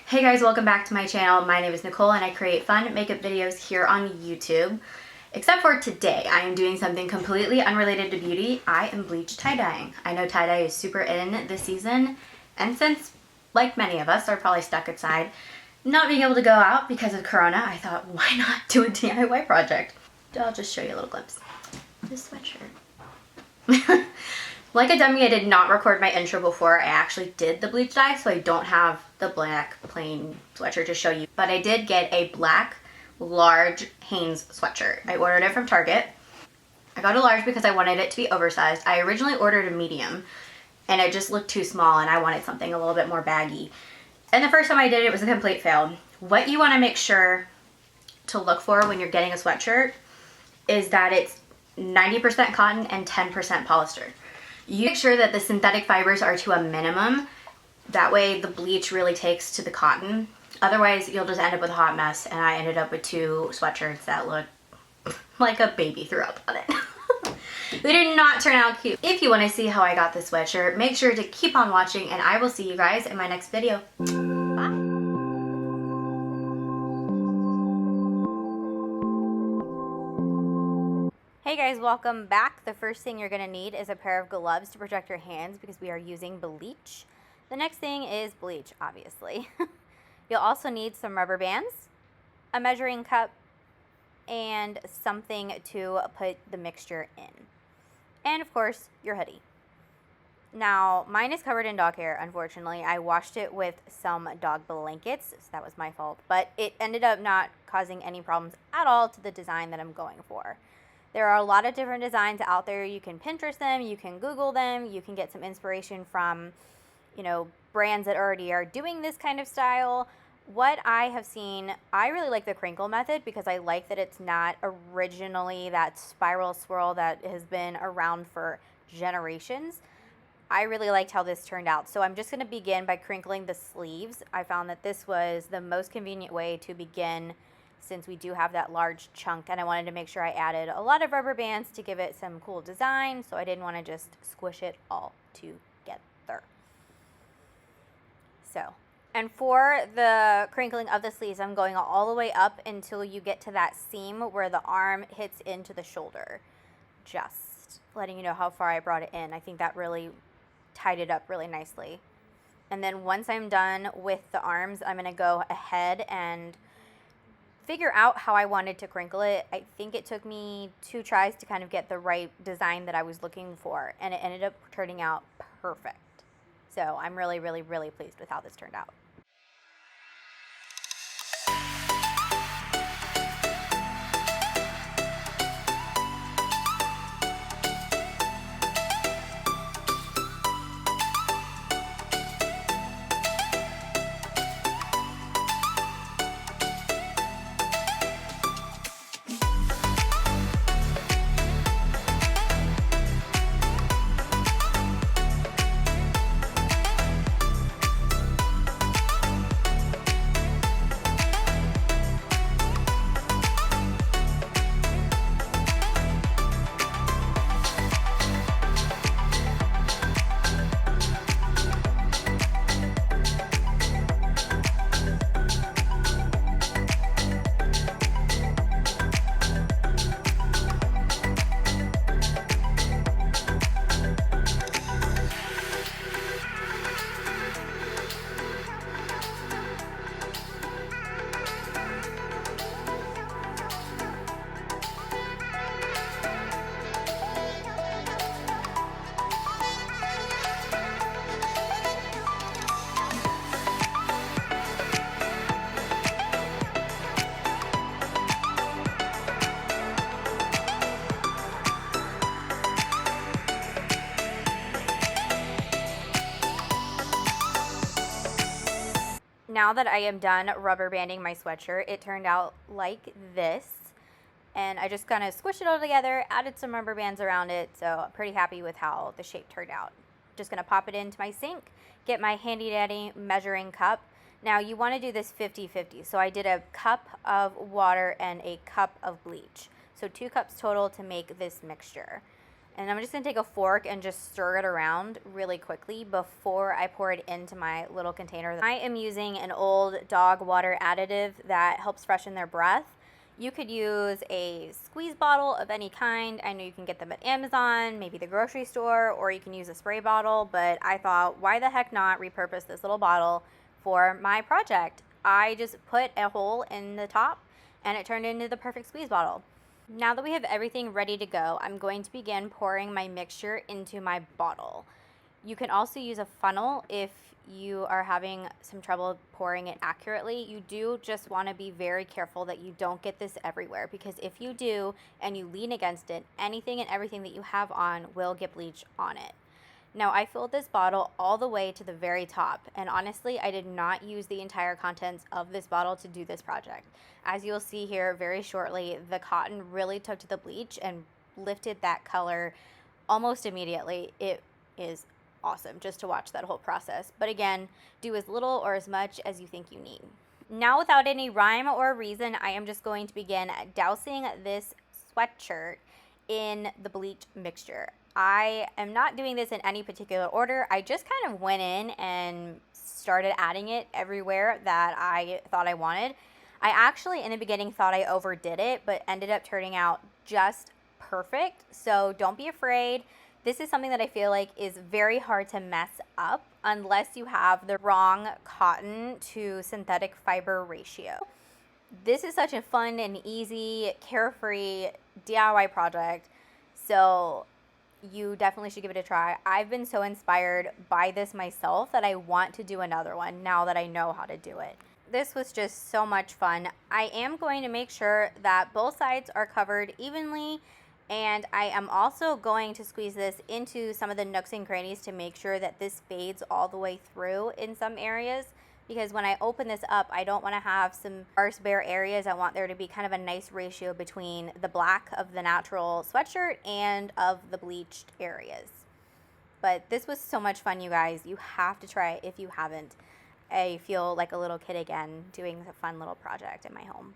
Hey guys, welcome back to my channel. My name is Nicole and I create fun makeup videos here on YouTube. Except for today, I am doing something completely unrelated to beauty. I am bleach tie-dyeing. I know tie-dye is super in this season, and since, like many of us, are probably stuck inside, not being able to go out because of Corona, I thought, why not do a DIY project? I'll just show you a little glimpse. This sweatshirt. Like a dummy, I did not record my intro before I actually did the bleach dye, so I don't have the black plain sweatshirt to show you. But I did get a black large Hanes sweatshirt. I ordered it from Target. I got a large because I wanted it to be oversized. I originally ordered a medium and it just looked too small and I wanted something a little bit more baggy. And the first time I did it was a complete fail. What you want to make sure to look for when you're getting a sweatshirt is that it's 90% cotton and 10% polyester. You make sure that the synthetic fibers are to a minimum. That way the bleach really takes to the cotton. Otherwise, you'll just end up with a hot mess, and I ended up with two sweatshirts that look like a baby threw up on it. They did not turn out cute. If you want to see how I got this sweatshirt, make sure to keep on watching, and I will see you guys in my next video. Bye! Hey guys, welcome back. The first thing you're going to need is a pair of gloves to protect your hands because we are using bleach. The next thing is bleach, obviously. You'll also need some rubber bands, a measuring cup, and something to put the mixture in. And of course, your hoodie. Now, mine is covered in dog hair, unfortunately. I washed it with some dog blankets, so that was my fault. But it ended up not causing any problems at all to the design that I'm going for. There are a lot of different designs out there. You can Pinterest them, you can Google them, you can get some inspiration from, brands that already are doing this kind of style. What I have seen, I really like the crinkle method because I like that it's not originally that spiral swirl that has been around for generations. I really liked how this turned out. So I'm just going to begin by crinkling the sleeves. I found that this was the most convenient way to begin since we do have that large chunk, and I wanted to make sure I added a lot of rubber bands to give it some cool design, so I didn't want to just squish it all together. So, and for the crinkling of the sleeves, I'm going all the way up until you get to that seam where the arm hits into the shoulder. Just letting you know how far I brought it in. I think that really tied it up really nicely. And then once I'm done with the arms, I'm going to go ahead and figure out how I wanted to crinkle it. I think it took me 2 tries to kind of get the right design that I was looking for, and it ended up turning out perfect. So I'm really, really, really pleased with how this turned out. Now that I am done rubber banding my sweatshirt, it turned out like this. And I just kind of squished it all together, added some rubber bands around it, so I'm pretty happy with how the shape turned out. Just going to pop it into my sink, get my handy dandy measuring cup. Now you want to do this 50-50, so I did a cup of water and a cup of bleach. So 2 cups total to make this mixture. And I'm just going to take a fork and just stir it around really quickly before I pour it into my little container. I am using an old dog water additive that helps freshen their breath. You could use a squeeze bottle of any kind. I know you can get them at Amazon, maybe the grocery store, or you can use a spray bottle, but I thought, why the heck not repurpose this little bottle for my project? I just put a hole in the top and it turned into the perfect squeeze bottle. Now that we have everything ready to go, I'm going to begin pouring my mixture into my bottle. You can also use a funnel if you are having some trouble pouring it accurately. You do just want to be very careful that you don't get this everywhere, because if you do and you lean against it, anything and everything that you have on will get bleach on it. Now, I filled this bottle all the way to the very top, and honestly, I did not use the entire contents of this bottle to do this project. As you'll see here very shortly, the cotton really took to the bleach and lifted that color almost immediately. It is awesome just to watch that whole process. But again, do as little or as much as you think you need. Now, without any rhyme or reason, I am just going to begin dousing this sweatshirt in the bleach mixture. I am not doing this in any particular order. I just kind of went in and started adding it everywhere that I thought I wanted. I actually, in the beginning, thought I overdid it, but ended up turning out just perfect. So don't be afraid. This is something that I feel like is very hard to mess up unless you have the wrong cotton to synthetic fiber ratio. This is such a fun and easy, carefree DIY project. So you definitely should give it a try. I've been so inspired by this myself that I want to do another one now that I know how to do it. This was just so much fun. I am going to make sure that both sides are covered evenly, and I am also going to squeeze this into some of the nooks and crannies to make sure that this fades all the way through in some areas, because when I open this up, I don't want to have some sparse bare areas. I want there to be kind of a nice ratio between the black of the natural sweatshirt and of the bleached areas. But this was so much fun, you guys. You have to try it if you haven't. I feel like a little kid again doing a fun little project in my home.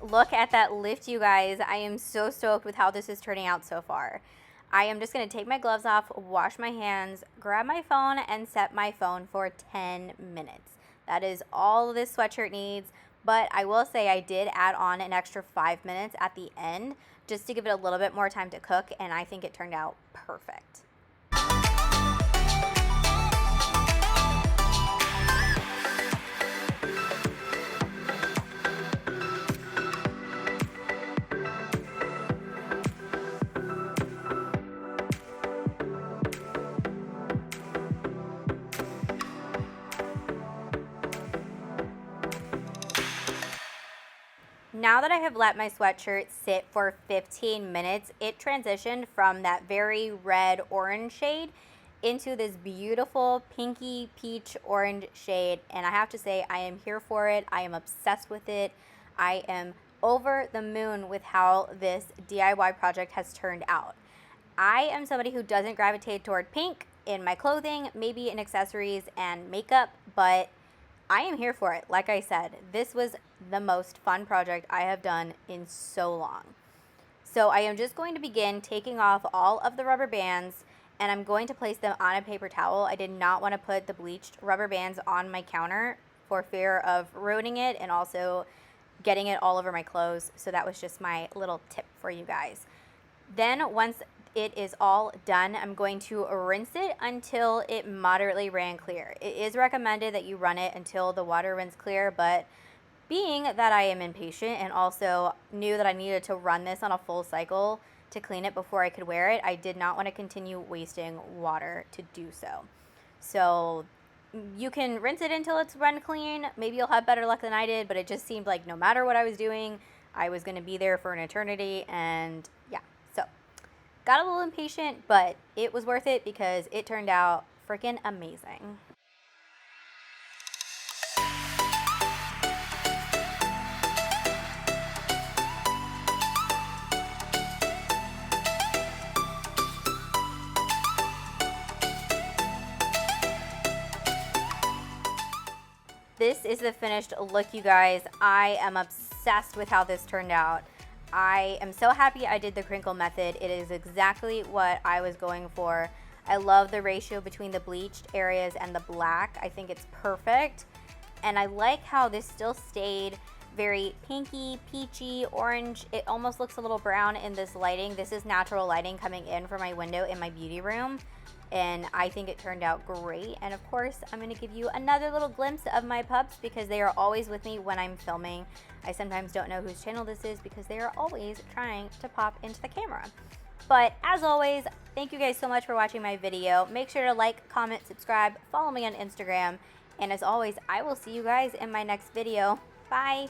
Look at that lift, you guys. I am so stoked with how this is turning out so far. I am just going to take my gloves off, wash my hands, grab my phone, and set my phone for 10 minutes. That is all this sweatshirt needs, but I will say I did add on an extra 5 minutes at the end just to give it a little bit more time to cook, and I think it turned out perfect. Now that I have let my sweatshirt sit for 15 minutes, it transitioned from that very red orange shade into this beautiful pinky peach orange shade, and I have to say I am here for it. I am obsessed with it. I am over the moon with how this DIY project has turned out. I am somebody who doesn't gravitate toward pink in my clothing, maybe in accessories and makeup, but I am here for it. Like I said, this was the most fun project I have done in so long. So I am just going to begin taking off all of the rubber bands and I'm going to place them on a paper towel. I did not want to put the bleached rubber bands on my counter for fear of ruining it and also getting it all over my clothes. So that was just my little tip for you guys. Then once it is all done, I'm going to rinse it until it moderately ran clear. It is recommended that you run it until the water runs clear, but being that I am impatient and also knew that I needed to run this on a full cycle to clean it before I could wear it, I did not want to continue wasting water to do so. So you can rinse it until it's run clean. Maybe you'll have better luck than I did, but it just seemed like no matter what I was doing, I was going to be there for an eternity. And yeah, so got a little impatient, but it was worth it because it turned out freaking amazing. This is the finished look, you guys. I am obsessed with how this turned out. I am so happy I did the crinkle method. It is exactly what I was going for. I love the ratio between the bleached areas and the black. I think it's perfect. And I like how this still stayed very pinky, peachy, orange. It almost looks a little brown in this lighting. This is natural lighting coming in from my window in my beauty room. And I think it turned out great. And of course, I'm going to give you another little glimpse of my pups because they are always with me when I'm filming. I sometimes don't know whose channel this is because they are always trying to pop into the camera. But as always, thank you guys so much for watching my video. Make sure to like, comment, subscribe, follow me on Instagram. And as always, I will see you guys in my next video. Bye.